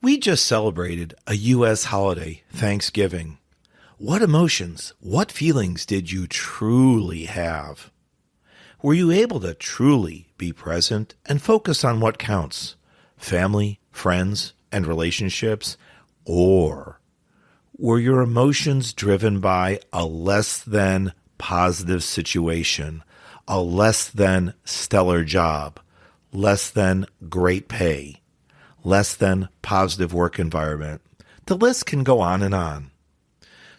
We just celebrated a U.S. holiday, Thanksgiving. What emotions, what feelings did you truly have? Were you able to truly be present and focus on what counts? Family, friends, and relationships? Or were your emotions driven by a less than positive situation, a less than stellar job, less than great pay, less than positive work environment? The list can go on and on.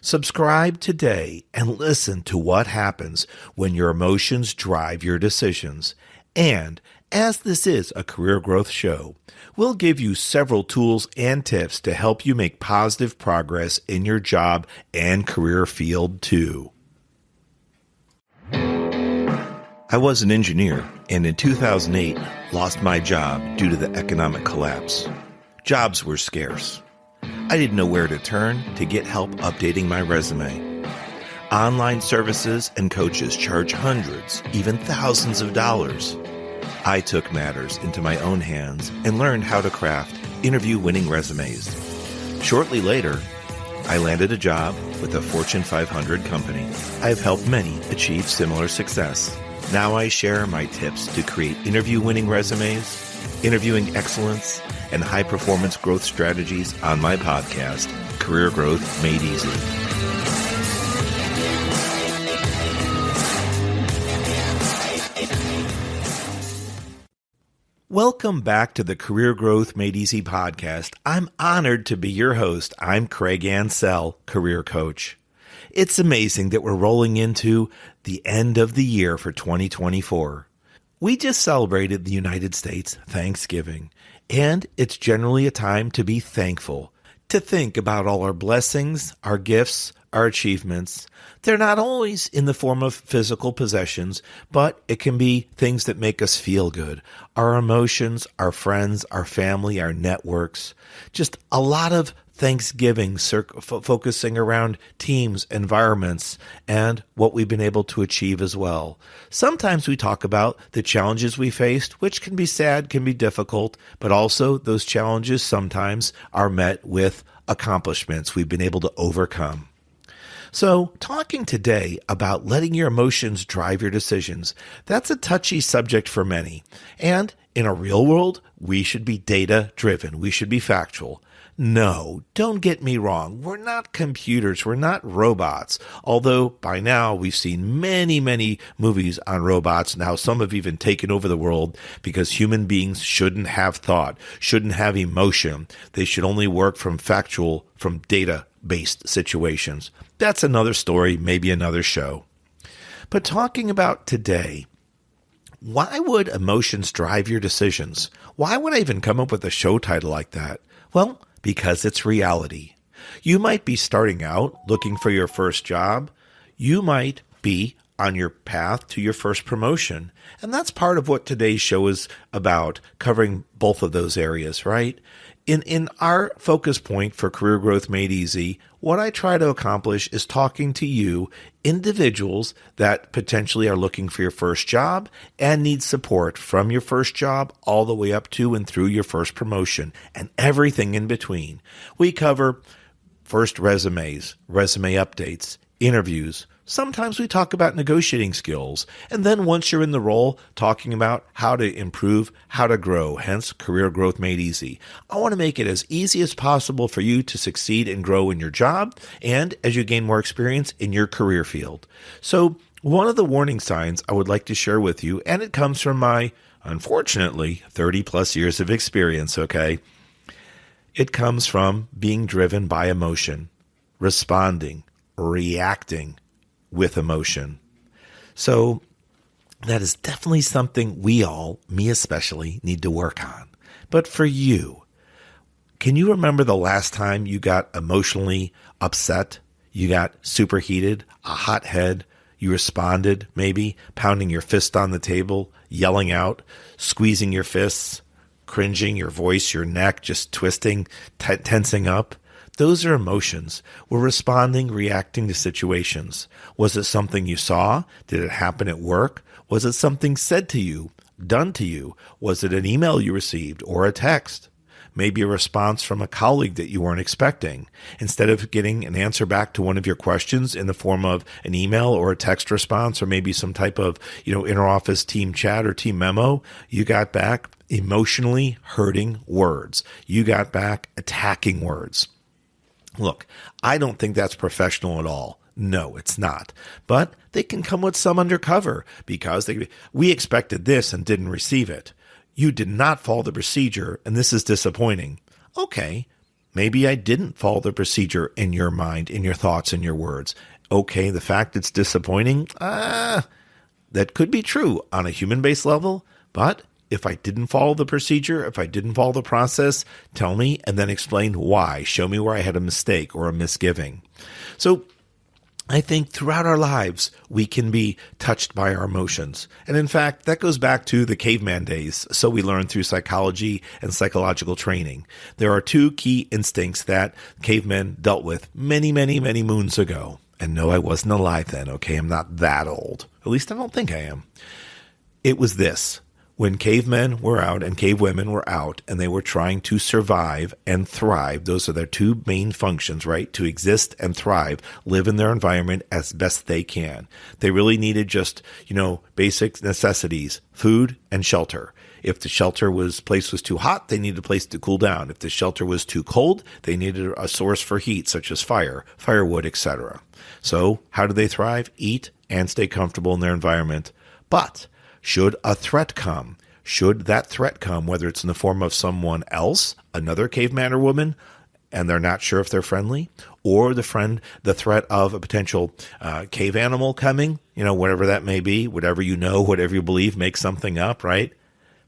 Subscribe today and listen to what happens when your emotions drive your decisions. And as this is a career growth show, we'll give you several tools and tips to help you make positive progress in your job and career field too. I was an engineer and in 2008 lost my job due to the economic collapse. Jobs were scarce. I didn't know where to turn to get help updating my resume. Online services and coaches charge hundreds, even thousands of dollars. I took matters into my own hands and learned how to craft interview-winning resumes. Shortly later, I landed a job with a Fortune 500 company. I have helped many achieve similar success. Now I share my tips to create interview-winning resumes, interviewing excellence, and high-performance growth strategies on my podcast, Career Growth Made Easy. Welcome back to the Career Growth Made Easy podcast. I'm honored to be your host. I'm Craig Ansell, career coach. It's amazing that we're rolling into the end of the year for 2024. We just celebrated the United States Thanksgiving, and it's generally a time to be thankful, to think about all our blessings, our gifts, our achievements. They're not always in the form of physical possessions, but it can be things that make us feel good. Our emotions, our friends, our family, our networks. Just a lot of Thanksgiving focusing around teams, environments, and what we've been able to achieve as well. Sometimes we talk about the challenges we faced, which can be sad, can be difficult, but also those challenges sometimes are met with accomplishments we've been able to overcome. So, talking today about letting your emotions drive your decisions, that's a touchy subject for many. And in a real world, we should be data-driven. We should be factual. No, don't get me wrong. We're not computers. We're not robots. Although by now we've seen many, many movies on robots. Now some have even taken over the world because human beings shouldn't have thought, shouldn't have emotion. They should only work from data-based situations. That's another story, maybe another show. But talking about today, why would emotions drive your decisions? Why would I even come up with a show title like that? Well, because it's reality. You might be starting out looking for your first job. You might be on your path to your first promotion. And that's part of what today's show is about, covering both of those areas, right? In our focus point for Career Growth Made Easy, what I try to accomplish is talking to you, individuals that potentially are looking for your first job and need support from your first job all the way up to and through your first promotion and everything in between. We cover first resumes, resume updates, interviews. Sometimes we talk about negotiating skills, and then once you're in the role, talking about how to improve, how to grow, hence Career Growth Made Easy. I want to make it as easy as possible for you to succeed and grow in your job, and as you gain more experience in your career field. So one of the warning signs I would like to share with you, and it comes from my, unfortunately, 30 plus years of experience, okay? It comes from being driven by emotion, responding, reacting with emotion. So that is definitely something we all, me especially, need to work on. But for you, can you remember the last time you got emotionally upset? You got superheated, a hot head, you responded, maybe pounding your fist on the table, yelling out, squeezing your fists, cringing, your voice, your neck, just twisting, tensing up. Those are emotions. We're responding, reacting to situations. Was it something you saw? Did it happen at work? Was it something said to you, done to you? Was it an email you received or a text? maybe a response from a colleague that you weren't expecting. Instead of getting an answer back to one of your questions in the form of an email or a text response or maybe some type of, interoffice team chat or team memo, you got back emotionally hurting words. You got back attacking words. Look, I don't think that's professional at all. No, it's not. But they can come with some undercover because we expected this and didn't receive it. You did not follow the procedure, and this is disappointing. Okay, maybe I didn't follow the procedure in your mind, in your thoughts, in your words. Okay, the fact it's disappointing, that could be true on a human-based level, but if I didn't follow the procedure, if I didn't follow the process, tell me and then explain why. Show me where I had a mistake or a misgiving. So I think throughout our lives, we can be touched by our emotions. And in fact, that goes back to the caveman days. So we learned through psychology and psychological training. There are two key instincts that cavemen dealt with many, many, many moons ago. And no, I wasn't alive then, okay? I'm not that old. At least I don't think I am. It was this. When cavemen were out and cavewomen were out and they were trying to survive and thrive, those are their two main functions, right? To exist and thrive, live in their environment as best they can. They really needed just, basic necessities, food and shelter. If the place was too hot, they needed a place to cool down. If the shelter was too cold, they needed a source for heat, such as firewood, etc. So how do they thrive? Eat and stay comfortable in their environment. But should a threat come, whether it's in the form of someone else, another caveman or woman, and they're not sure if they're friendly, or the threat of a potential cave animal coming, whatever that may be, whatever you believe, make something up, right?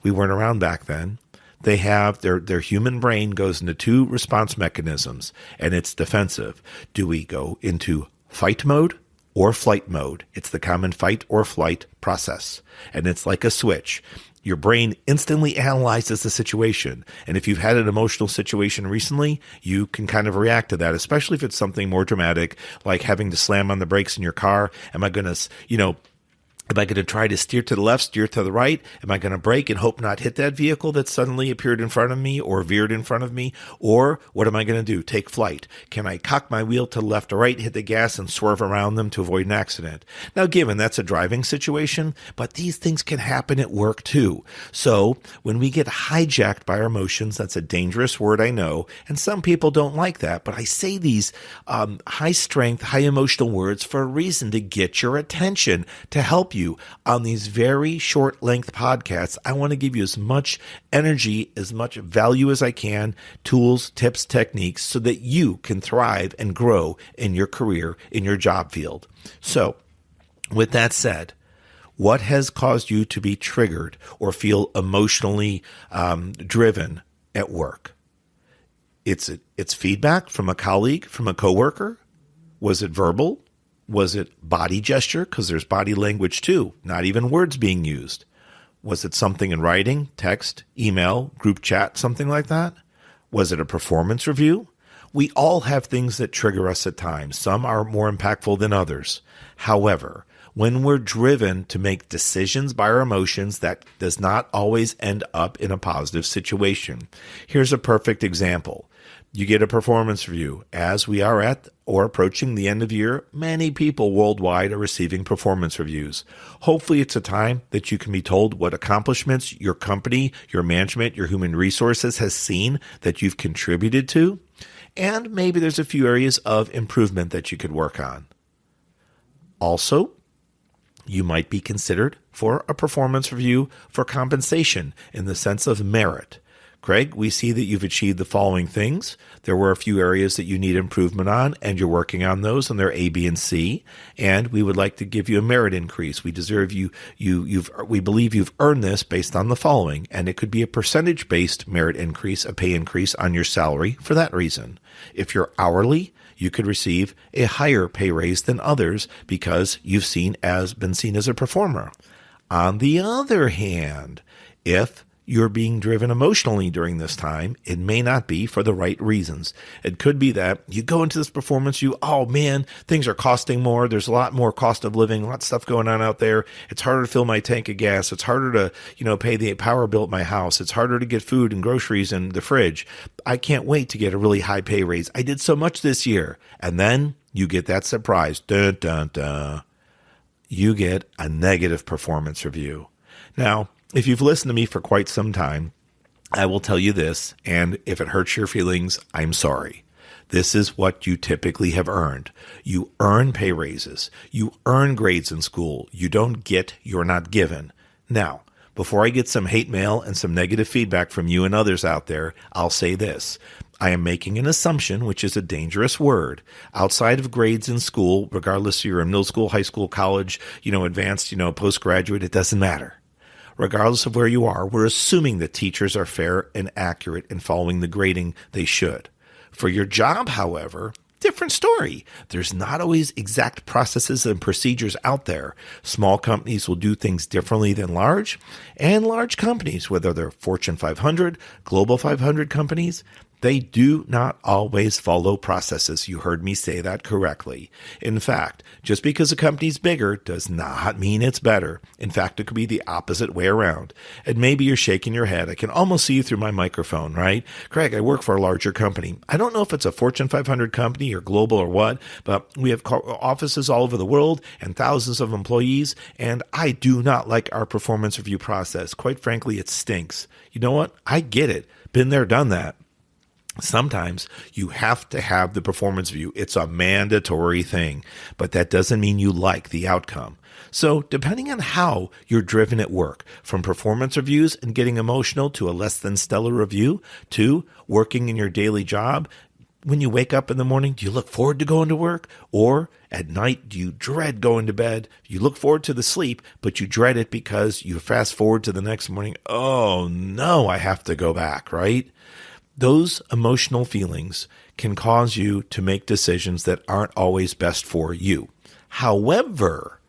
We weren't around back then. They have their human brain goes into two response mechanisms, and it's defensive. Do we go into fight mode or flight mode? It's the common fight or flight process. And it's like a switch. Your brain instantly analyzes the situation. And if you've had an emotional situation recently, you can kind of react to that, especially if it's something more dramatic, like having to slam on the brakes in your car. Am I going to try to steer to the left, steer to the right? Am I going to brake and hope not hit that vehicle that suddenly appeared in front of me or veered in front of me? Or what am I going to do? Take flight. Can I cock my wheel to the left or right, hit the gas, and swerve around them to avoid an accident? Now, given that's a driving situation, but these things can happen at work too. So when we get hijacked by our emotions, that's a dangerous word, I know, and some people don't like that, but I say these high strength, high emotional words for a reason, to get your attention, to help you. On these very short length podcasts, I want to give you as much energy, as much value as I can, tools, tips, techniques, so that you can thrive and grow in your career, in your job field. So with that said, what has caused you to be triggered or feel emotionally driven at work? It's feedback from a colleague, from a coworker. Was it verbal? Was it body gesture? Because there's body language too, not even words being used. Was it something in writing, text, email, group chat, something like that? Was it a performance review? We all have things that trigger us at times. Some are more impactful than others. However, when we're driven to make decisions by our emotions, that does not always end up in a positive situation. Here's a perfect example. You get a performance review. As we are at or approaching the end of year, many people worldwide are receiving performance reviews. Hopefully it's a time that you can be told what accomplishments your company, your management, your human resources has seen that you've contributed to. And maybe there's a few areas of improvement that you could work on. Also, you might be considered for a performance review for compensation in the sense of merit. Craig, we see that you've achieved the following things. There were a few areas that you need improvement on, and you're working on those, and they're A, B, and C. And we would like to give you a merit increase. We deserve we believe you've earned this based on the following. And it could be a percentage-based merit increase, a pay increase on your salary for that reason. If you're hourly, you could receive a higher pay raise than others because you've been seen as a performer. On the other hand, if you're being driven emotionally during this time. It may not be for the right reasons. It could be that you go into this performance, oh man, things are costing more. There's a lot more cost of living, a lot of stuff going on out there. It's harder to fill my tank of gas. It's harder to, pay the power bill at my house. It's harder to get food and groceries in the fridge. I can't wait to get a really high pay raise. I did so much this year. And then you get that surprise. Dun, dun, dun. You get a negative performance review. Now, if you've listened to me for quite some time, I will tell you this, and if it hurts your feelings, I'm sorry. This is what you typically have earned. You earn pay raises. You earn grades in school. You don't get, you're not given. Now, before I get some hate mail and some negative feedback from you and others out there, I'll say this. I am making an assumption, which is a dangerous word. Outside of grades in school, regardless if you're in middle school, high school, college, advanced, postgraduate, it doesn't matter. Regardless of where you are, we're assuming that teachers are fair and accurate in following the grading they should. For your job, however, different story. There's not always exact processes and procedures out there. Small companies will do things differently than large, and large companies, whether they're Fortune 500, Global 500 companies, they do not always follow processes. You heard me say that correctly. In fact, just because a company's bigger does not mean it's better. In fact, it could be the opposite way around. And maybe you're shaking your head. I can almost see you through my microphone, right? Craig, I work for a larger company. I don't know if it's a Fortune 500 company or global or what, but we have offices all over the world and thousands of employees, and I do not like our performance review process. Quite frankly, it stinks. You know what? I get it. Been there, done that. Sometimes you have to have the performance review. It's a mandatory thing, but that doesn't mean you like the outcome. So depending on how you're driven at work, from performance reviews and getting emotional to a less than stellar review, to working in your daily job, when you wake up in the morning, do you look forward to going to work? Or at night, do you dread going to bed? You look forward to the sleep, but you dread it because you fast forward to the next morning. Oh no, I have to go back, right? Those emotional feelings can cause you to make decisions that aren't always best for you. However,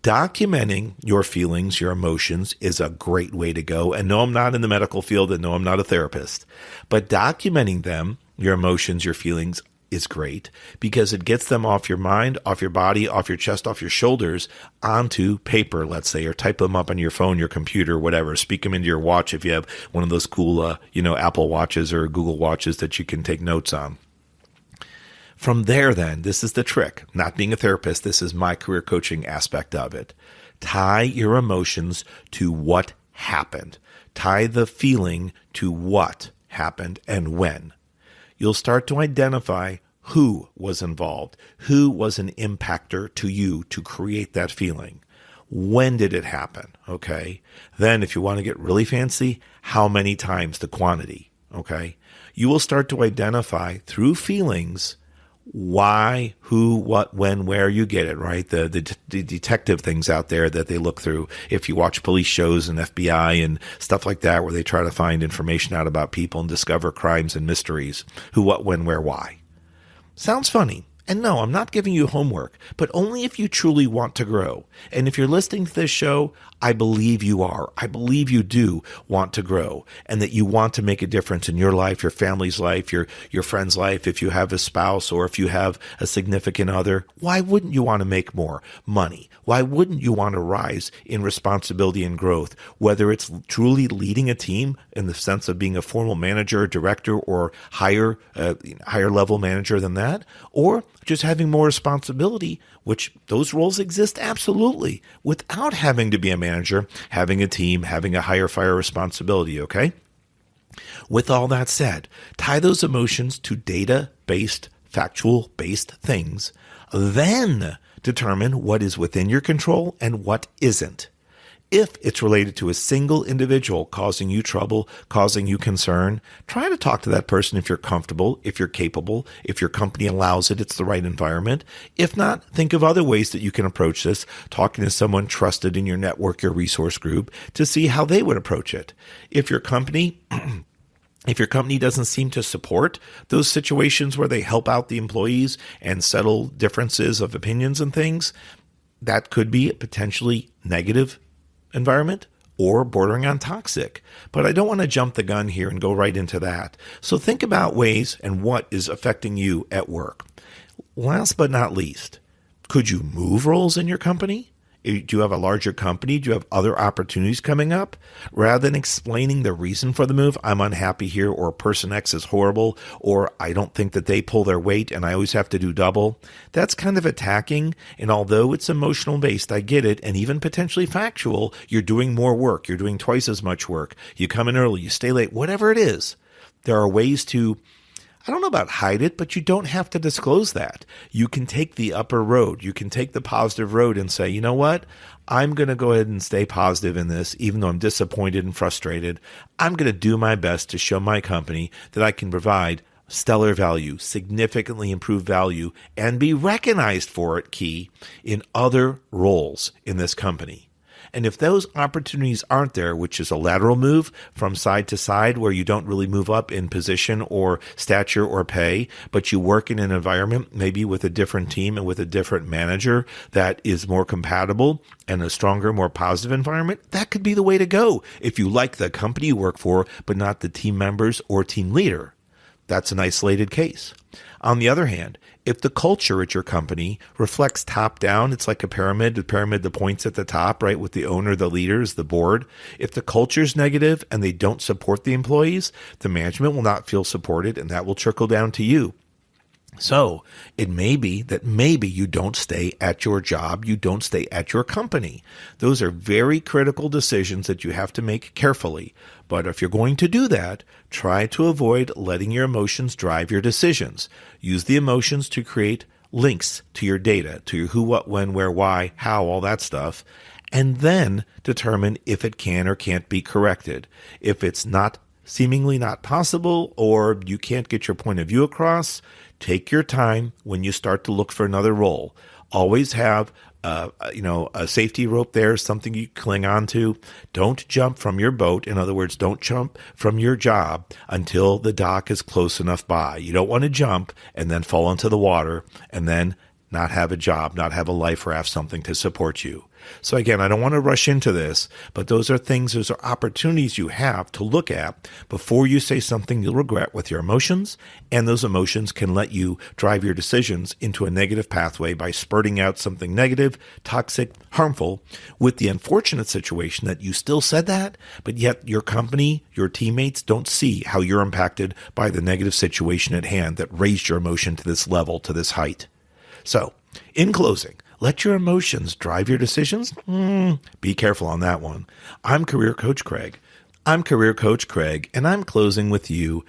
documenting your feelings, your emotions is a great way to go. And no, I'm not in the medical field, and no, I'm not a therapist, but documenting them, your emotions, your feelings, is great because it gets them off your mind, off your body, off your chest, off your shoulders, onto paper, let's say, or type them up on your phone, your computer, whatever. Speak them into your watch if you have one of those cool, Apple Watches or Google Watches that you can take notes on. From there, then, this is the trick. Not being a therapist, this is my career coaching aspect of it. Tie your emotions to what happened. Tie the feeling to what happened and when. You'll start to identify who was involved, who was an impactor to you to create that feeling. When did it happen? Okay. Then if you want to get really fancy, how many times, the quantity. Okay. You will start to identify through feelings why, who, what, when, where. You get it, right? The detective things out there that they look through. If you watch police shows and FBI and stuff like that, where they try to find information out about people and discover crimes and mysteries, who, what, when, where, why. Sounds funny. And no, I'm not giving you homework, but only if you truly want to grow. And if you're listening to this show, I believe you are. I believe you do want to grow and that you want to make a difference in your life, your family's life, your friend's life. If you have a spouse or if you have a significant other, why wouldn't you want to make more money? Why wouldn't you want to rise in responsibility and growth? Whether it's truly leading a team in the sense of being a formal manager, director, or higher level manager than that, or just having more responsibility, which those roles exist absolutely, without having to be a manager, having a team, having a higher fire responsibility, okay? With all that said, tie those emotions to data-based, factual-based things, then determine what is within your control and what isn't. If it's related to a single individual causing you trouble, causing you concern, try to talk to that person if you're comfortable, if you're capable, if your company allows it, it's the right environment. If not, think of other ways that you can approach this, talking to someone trusted in your network, your resource group, to see how they would approach it. If your company doesn't seem to support those situations where they help out the employees and settle differences of opinions and things, that could be a potentially negative environment. or bordering on toxic. But I don't want to jump the gun here and go right into that. So think about ways and what is affecting you at work. Last but not least, could you move roles in your company? Do you have a larger company? Do you have other opportunities coming up? Rather than explaining the reason for the move, I'm unhappy here, or person X is horrible, or I don't think that they pull their weight and I always have to do double. That's kind of attacking. And although it's emotional based, I get it, and even potentially factual, you're doing more work. You're doing twice as much work. You come in early, you stay late, whatever it is. There are ways to, I don't know about hide it, but you don't have to disclose that. You can take the upper road. You can take the positive road and say, you know what? I'm going to go ahead and stay positive in this, even though I'm disappointed and frustrated. I'm going to do my best to show my company that I can provide stellar value, significantly improved value, and be recognized for it, key, in other roles in this company. And if those opportunities aren't there, which is a lateral move from side to side where you don't really move up in position or stature or pay, but you work in an environment maybe with a different team and with a different manager that is more compatible and a stronger, more positive environment, that could be the way to go if you like the company you work for, but not the team members or team leader. That's an isolated case. On the other hand, if the culture at your company reflects top down, it's like a pyramid, the points at the top, right, with the owner, the leaders, the board. If the culture is negative and they don't support the employees, the management will not feel supported, and that will trickle down to you. So it may be that maybe you don't stay at your job, you don't stay at your company. Those are very critical decisions that you have to make carefully. But if you're going to do that, try to avoid letting your emotions drive your decisions. Use the emotions to create links to your data, to your who, what, when, where, why, how, all that stuff, and then determine if it can or can't be corrected. If it's not seemingly not possible, or you can't get your point of view across, take your time when you start to look for another role. Always have a safety rope there, something you cling on to. Don't jump from your boat. In other words, don't jump from your job until the dock is close enough by. You don't want to jump and then fall into the water and then not have a job, not have a life raft, something to support you. So again, I don't want to rush into this, but those are opportunities you have to look at before you say something you'll regret with your emotions, and those emotions can let you drive your decisions into a negative pathway by spurting out something negative, toxic, harmful, with the unfortunate situation that you still said that, but yet your company, your teammates don't see how you're impacted by the negative situation at hand that raised your emotion to this level, to this height. So, in closing, let your emotions drive your decisions? Be careful on that one. I'm Career Coach Craig. And I'm closing with you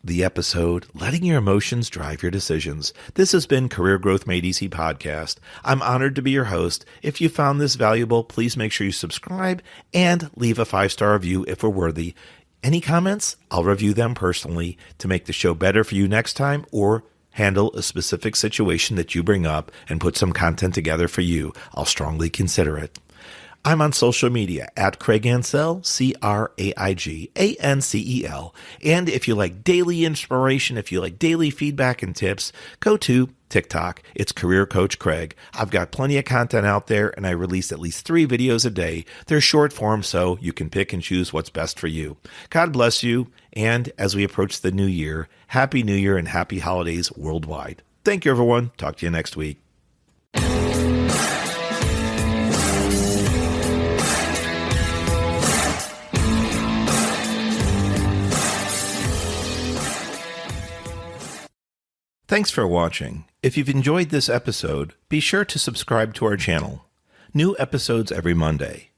the episode, Letting Your Emotions Drive Your Decisions. This has been Career Growth Made Easy podcast. I'm honored to be your host. If you found this valuable, please make sure you subscribe and leave a 5-star review if we're worthy. Any comments? I'll review them personally to make the show better for you next time, or handle a specific situation that you bring up and put some content together for you. I'll strongly consider it. I'm on social media at Craig Ancel, CraigAncel. And if you like daily inspiration, if you like daily feedback and tips, go to TikTok. It's Career Coach Craig. I've got plenty of content out there, and I release at least 3 videos a day. They're short form, so you can pick and choose what's best for you. God bless you. And as we approach the new year, Happy New Year and happy holidays worldwide. Thank you, everyone. Talk to you next week. Thanks for watching. If you've enjoyed this episode, be sure to subscribe to our channel. New episodes every Monday.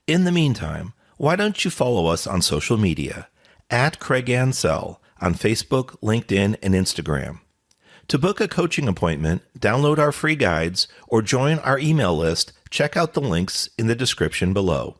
In the meantime, why don't you follow us on social media at Craig Ancel on Facebook, LinkedIn, and Instagram. To book a coaching appointment, download our free guides, or join our email list, check out the links in the description below.